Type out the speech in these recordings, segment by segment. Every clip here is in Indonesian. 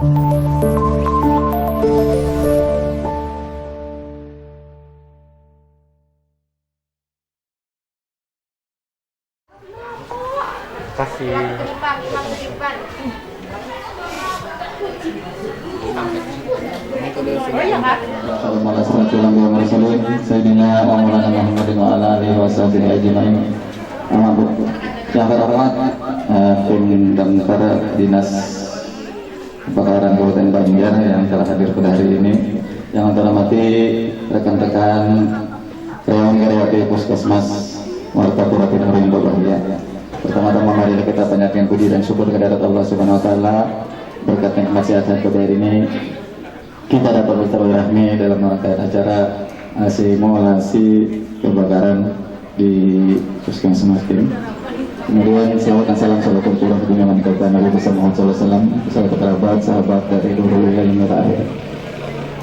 Kasih. Yang terhormat tim damkar Dinas Kebakaran Kabupaten Banjar yang telah hadir pada hari ini, yang terhormati rekan-rekan karyawan karyawan Puskesmas Martapura Tinuri Bahagia. Pertama-tama mari kita panjatkan puji dan syukur kehadirat Allah Subhanahu wa taala. Berkat nikmat sehat pada hari ini kita dapat bersilaturahmi dalam rangkaian acara simulasi kebakaran di Puskesmas ini. Kemudian salawat dan salam salat tercurah ke dunia kepada Nabi Muhammad SAW, sahabat kerabat, sahabat dari dulu yang terakhir.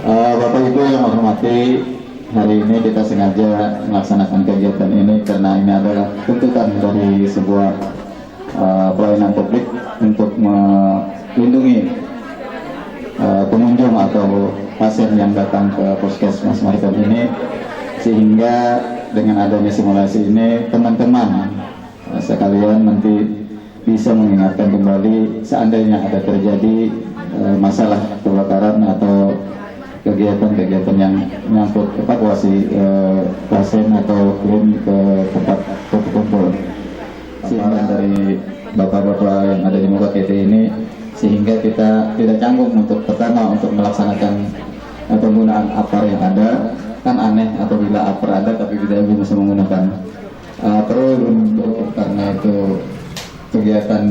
Bapak Ibu yang menghormati, hari ini kita sengaja melaksanakan kegiatan ini karena ini adalah tuntutan dari sebuah pelayanan publik untuk melindungi pengunjung atau pasien yang datang ke Puskesmas Maritim ini, sehingga dengan adanya simulasi ini teman-teman sekalian nanti bisa mengingatkan kembali seandainya ada terjadi masalah kebakaran atau kegiatan-kegiatan yang menyangkut evakuasi pasien atau klien ke tempat kumpul. Sehingga dari bapak-bapak yang ada di muka KT ini, sehingga kita tidak canggung untuk pertama untuk melaksanakan penggunaan APR yang ada. Kan aneh apabila APR ada tapi tidak bisa menggunakan karena itu kegiatan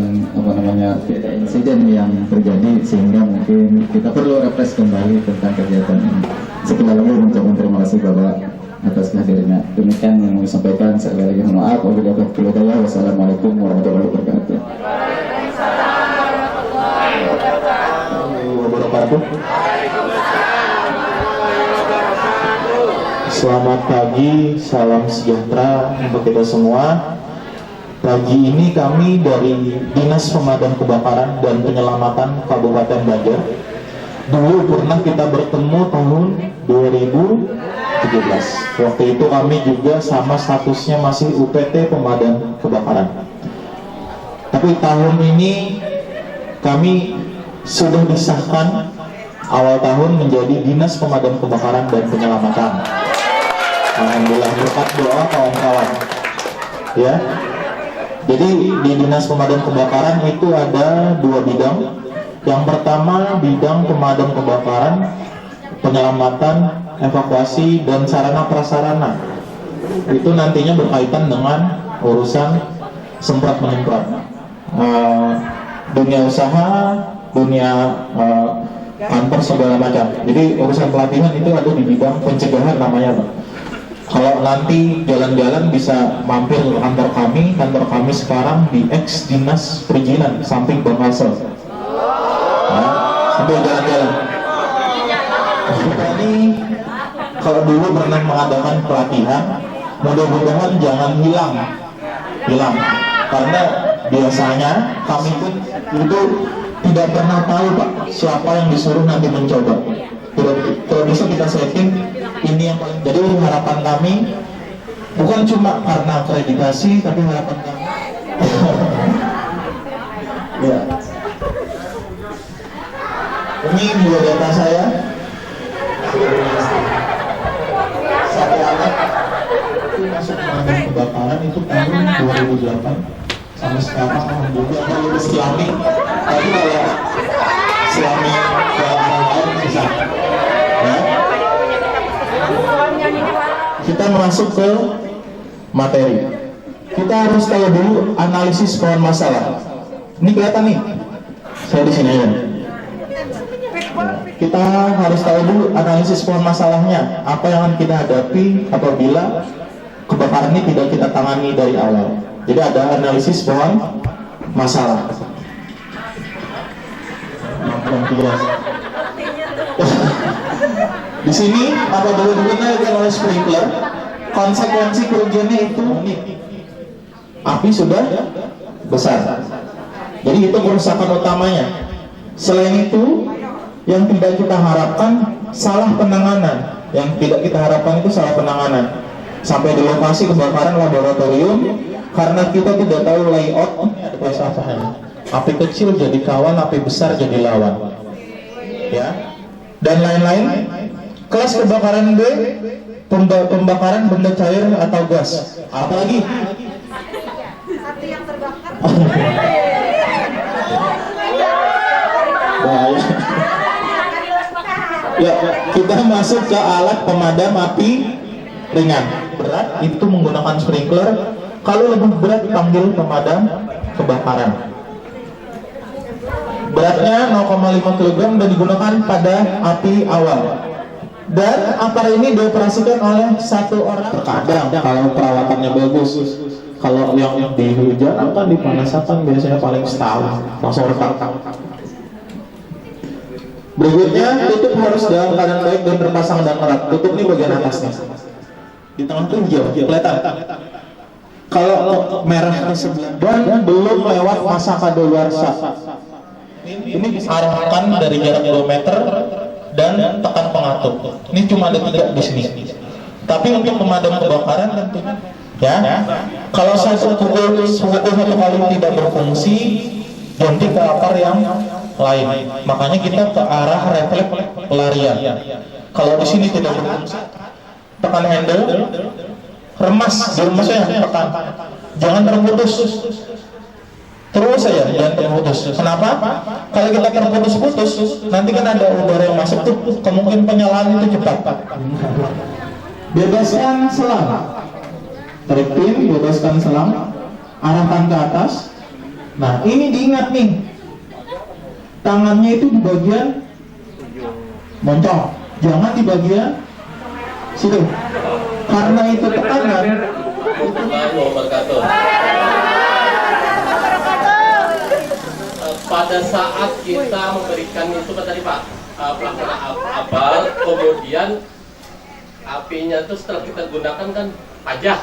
tidak insiden yang terjadi, sehingga mungkin kita perlu refresh kembali tentang kegiatan ini. Sekian lagi mengucapkan terima kasih Bapak atas kehadirannya. Demikian yang mau disampaikan, sekali lagi mohon maaf. Wassalamualaikum warahmatullahi wabarakatuh. Selamat pagi, salam sejahtera untuk kita semua. Pagi ini kami dari Dinas Pemadam Kebakaran dan Penyelamatan Kabupaten Banjar. Dulu pernah kita bertemu tahun 2017. Waktu itu kami juga sama statusnya masih UPT Pemadam Kebakaran. Tapi tahun ini kami sudah disahkan awal tahun menjadi Dinas Pemadam Kebakaran dan Penyelamatan. Alhamdulillah berkat doa kawan-kawan. Ya. Jadi di Dinas Pemadam Kebakaran itu ada 2 bidang. Yang pertama bidang pemadam kebakaran, penyelamatan, evakuasi dan sarana prasarana. Itu nantinya berkaitan dengan urusan semprot menyemprot. Dunia usaha, dunia kantor segala macam. Jadi urusan pelatihan itu ada di bidang pencegahan namanya, Pak. Kalau nanti jalan-jalan bisa mampir ke kantor kami. Kantor kami sekarang di X Dinas Perizinan samping Bangkasel. Nah, sambil jalan-jalan. Kita ini kalau dulu pernah mengadakan pelatihan, mudah-mudahan jangan hilang. Karena biasanya kami pun itu tidak pernah tahu, Pak, siapa yang disuruh nanti mencoba. Tidak bisa kita setting ini yang paling. Jadi harapan kami bukan cuma karena akreditasi, tapi harapan kami ya. Ini dua data saya. Satu anak itu masuk pemadam kebakaran itu tahun 2008 sampai sekarang alhamdulillah lulus Islami. Tapi kalau Islami tahun bisa. Ya. Kita masuk ke materi. Kita harus tahu dulu analisis pohon masalah. Ini kelihatan nih. Saya di sini ya. Kita harus tahu dulu analisis pohon masalahnya. Apa yang akan kita hadapi apabila kebakaran ini tidak kita tangani dari awal. Jadi ada analisis pohon masalah. Di sini apabila digunakan oleh sprinkler, konsekuensi kerugiannya itu api sudah besar. Jadi itu kerusakan utamanya. Selain itu yang tidak kita harapkan salah penanganan. Yang tidak kita harapkan itu salah penanganan. Sampai di lokasi kebakaran laboratorium, karena kita tidak tahu layout, ada filsafatnya. Api kecil jadi kawan, api besar jadi lawan. Ya. Dan lain-lain. Kelas kebakaran B, pembakaran benda cair atau gas. Apalagi? Satu yang terbakar. Bahaya. Ya, kita masuk ke alat pemadam api ringan. Berat itu menggunakan sprinkler. Kalau lebih berat panggil pemadam kebakaran. Beratnya 0,5 kg dan digunakan pada api awal. Dan apar ini dioperasikan oleh satu orang. Terkadang kalau perawatannya bagus. Kalau yang di hujan akan dipanasakan biasanya paling setahun langsung retak. Berikutnya, tutup harus dalam keadaan baik dan terpasang dan erat. Tutup ini bagian atasnya. Di tengah itu hijau, kelihatan. Kalau merah ke sebelah dan belum lewat masa kadaluarsa. Ini diarahkan dari jarak 2 meter dan tekan pengatur. Ini cuma ada 3 di sini. Tapi untuk pemadam kebakaran tentunya, ya. Kalau satu pukul satu kali tidak berfungsi, ganti ke apar yang lain. Makanya kita ke arah refleks pelarian. Kalau di sini tidak berfungsi, tekan handle, remas ya, tekan. Jangan terputus. Terus saja, jangan terputus. Kenapa? Kalau kita terputus-putus, nanti kan ada udara yang masuk tuh, kemungkinan penyalaan itu cepat. Bebaskan selang. Tarik pin, bebaskan selang, arahkan ke atas. Nah, ini diingat nih. Tangannya itu di bagian moncong, jangan di bagian situ. Karena itu tekanan. Pada saat kita memberikan itu tadi Pak, pelaksanaan abal, kemudian apinya itu setelah kita gunakan kan pajah.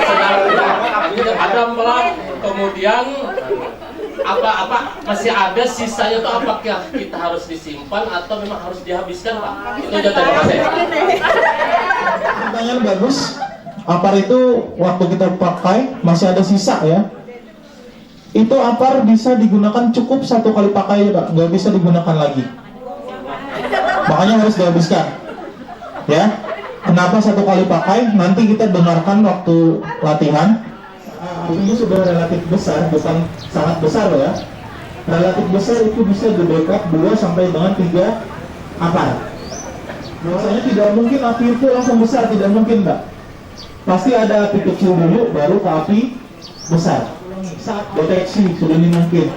Sedang ada melak, kemudian apa masih ada sisanya itu apakah kita harus disimpan atau memang harus dihabiskan Pak? Itu aja terima kasih. Pertanyaan bagus. Apar itu waktu kita pakai masih ada sisa ya. Itu apar bisa digunakan cukup 1 kali pakai Pak, nggak bisa digunakan lagi. Makanya harus dihabiskan. Ya. Kenapa 1 kali pakai? Nanti kita dengarkan waktu latihan. Ini sudah relatif besar, bukan sangat besar loh ya. Relatif besar itu bisa di backup 2 sampai dengan 3 apar. Biasanya tidak mungkin api itu langsung besar, tidak mungkin Mbak. Pasti ada api kecil dulu, baru ke api besar. Saat deteksi sudah dimungkin,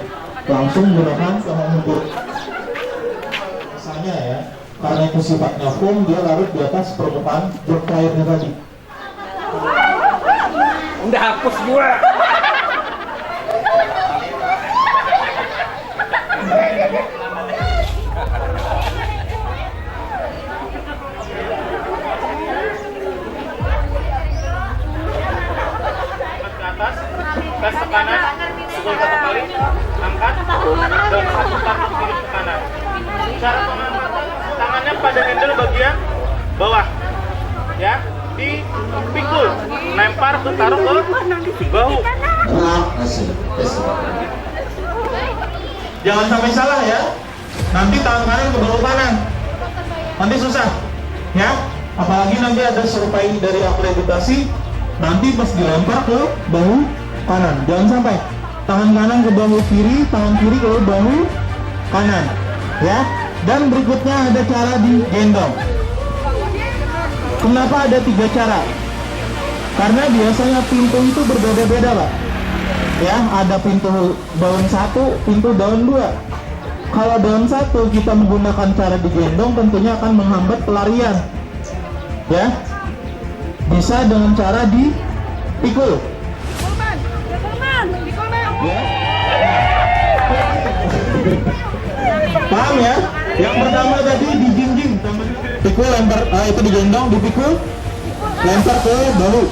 langsung gunakan pengukur. Misalnya ya, karena itu sifatnya foam, dia larut di atas permukaan jok cairnya tadi. Udah hapus gua. Gas tekanan, pukul 1 kali, angkat, dan 1 kali kiri ke kanan. Cara pengamatan tangannya pada handle bagian bawah, ya, dipikul, lempar ke taruh ke bahu. Jangan sampai salah ya. Nanti tangan kanan ke bahu kanan. Nanti susah, ya. Apalagi nanti ada survei dari akreditasi. Nanti pas dilempar ke bahu kanan, jangan sampai tangan kanan ke bahu kiri, tangan kiri ke bahu kanan, ya. Dan berikutnya ada cara digendong. Kenapa ada 3 cara? Karena biasanya pintu itu berbeda-beda Pak. Ya, ada pintu daun 1, pintu daun 2. Kalau daun 1 kita menggunakan cara digendong, tentunya akan menghambat pelarian. Ya, bisa dengan cara dipikul. Ya. Paham ya? Yang pertama tadi dijinjing, pikul lempar, itu digendong, dipikul, lempar ke bahu,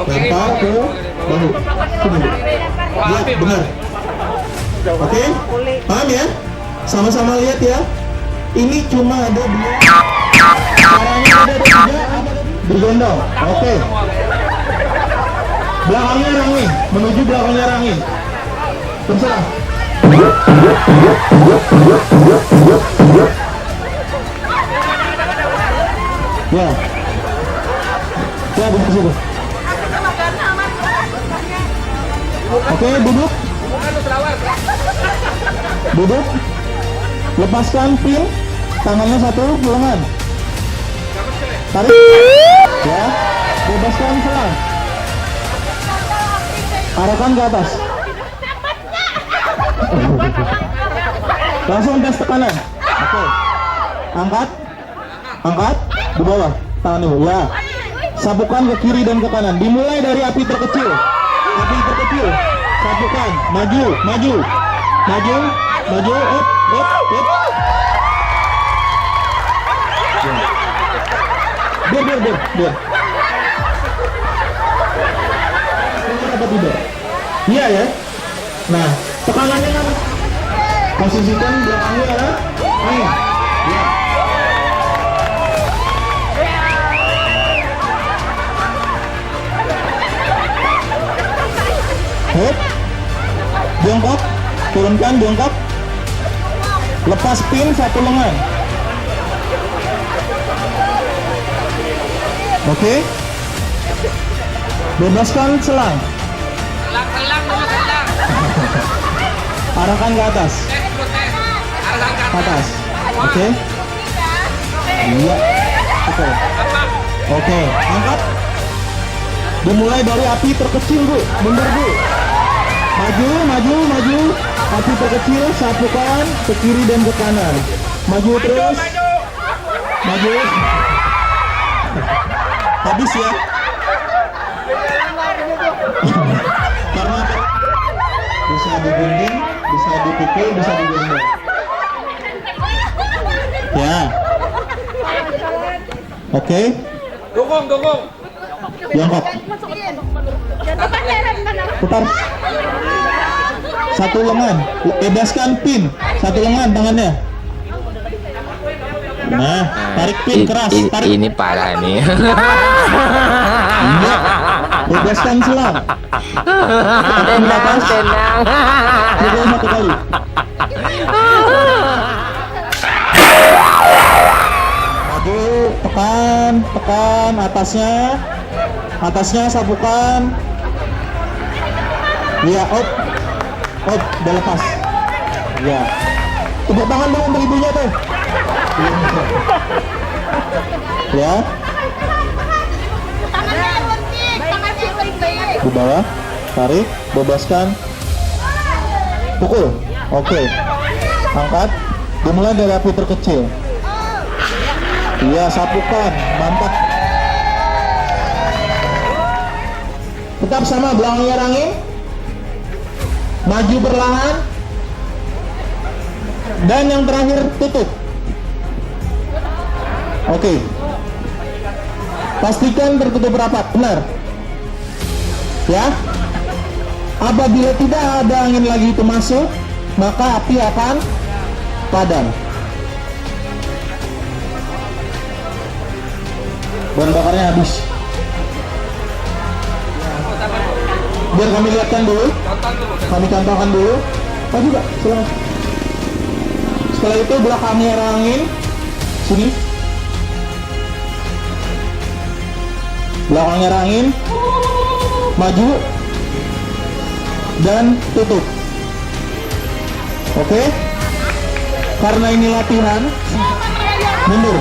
lempar ke bahu. Ya, benar. Oke, paham ya? Sama-sama lihat ya. Ini cuma ada 2. Caranya ada 3. Digendong. Oke. Belakangnya Rangi, menuju belakangnya Rangi. Terserah. Ya. Ya, di situ. Oke, duduk. Duduk. Lepaskan pin. Tangannya satu, lengan. Tarik. Ya. Bebaskan selang. Arahkan ke atas. Langsung tes tekanan. Oke. Angkat. Angkat. Di bawah. Tangan ibu. Ya. Sapukan ke kiri dan ke kanan. Dimulai dari api terkecil. Api terkecil. Sapukan. Maju. Maju. Maju. Maju. Up. Up. Up. Biar. Apa tidak? Iya ya. Nah, tekanannya kan posisikan belakangnya adalah angin. Ya. Hop. Jongkok, turunkan jongkok. Lepas pin satu lengan. Oke. Bebaskan selang. Arahkan ke atas. Atas. Oke. Iya. Oke. Angkat. Dimulai dari api terkecil, Bu. Mundur, Bu. Maju. Api terkecil, sapukan ke kiri dan ke kanan. Maju terus. Maju. Habis ya. Karena bisa digunting, bisa dipukul, bisa digendong. Ya. Oke. Dukung. Jongkok. Putar. Satu lengan. Bebaskan pin. Satu lengan tangannya. Nah, tarik pin keras. Tarik. Ini parah nih. Iya. Bebaskan selang. Tenang. Pukul satu kali. Maju, tekan atasnya sapukan. Iya, up, udah lepas. Iya. Tepuk tangan dong untuk ibunya tuh. Ya. Di bawah, tarik, bebaskan, pukul. Oke. Angkat, dimulai dari api terkecil. Iya, sapukan, mantap. Tetap sama, belakangnya Rangi. Maju perlahan. Dan yang terakhir, tutup. Oke. Pastikan tertutup rapat, benar. Ya. Apabila tidak ada angin lagi itu masuk, maka api akan padam. Bahan bakarnya habis. Biar kami lihatkan dulu. Kami contohkan dulu. Oh juga, silakan. Setelah itu belakangnya angin. Sini. Belakangnya angin. Maju. Dan tutup. Oke. Karena ini latihan, mundur.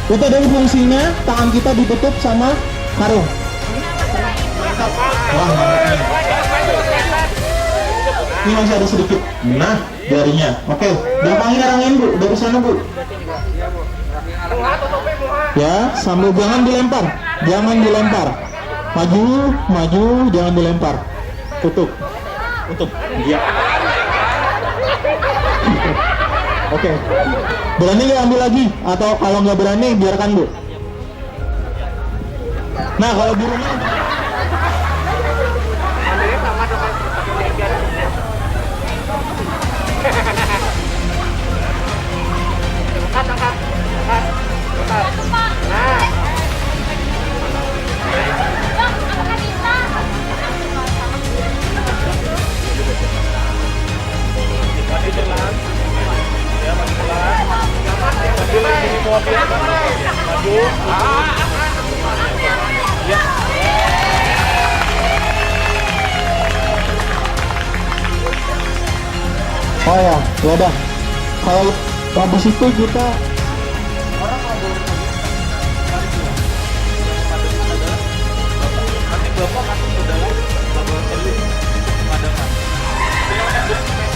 Itu dari fungsinya tangan kita ditutup sama karung. Wah, ini masih ada sedikit. Nah, jarinya. Oke, belakangnya angin, Bu. Dari sana, Bu. Ya, sambil jangan dilempar. Jangan dilempar. Maju, jangan dilempar. Tutup. Iya. Oke. Berani nggak ambil lagi? Atau kalau nggak berani, biarkan, Bu. Nah, kalau burungnya Fabian, maju. Ya. Oh ya udah. Kalau habis itu kita Nanti Bapak masuk ke dalam laboratorium pemadaman. Silakan.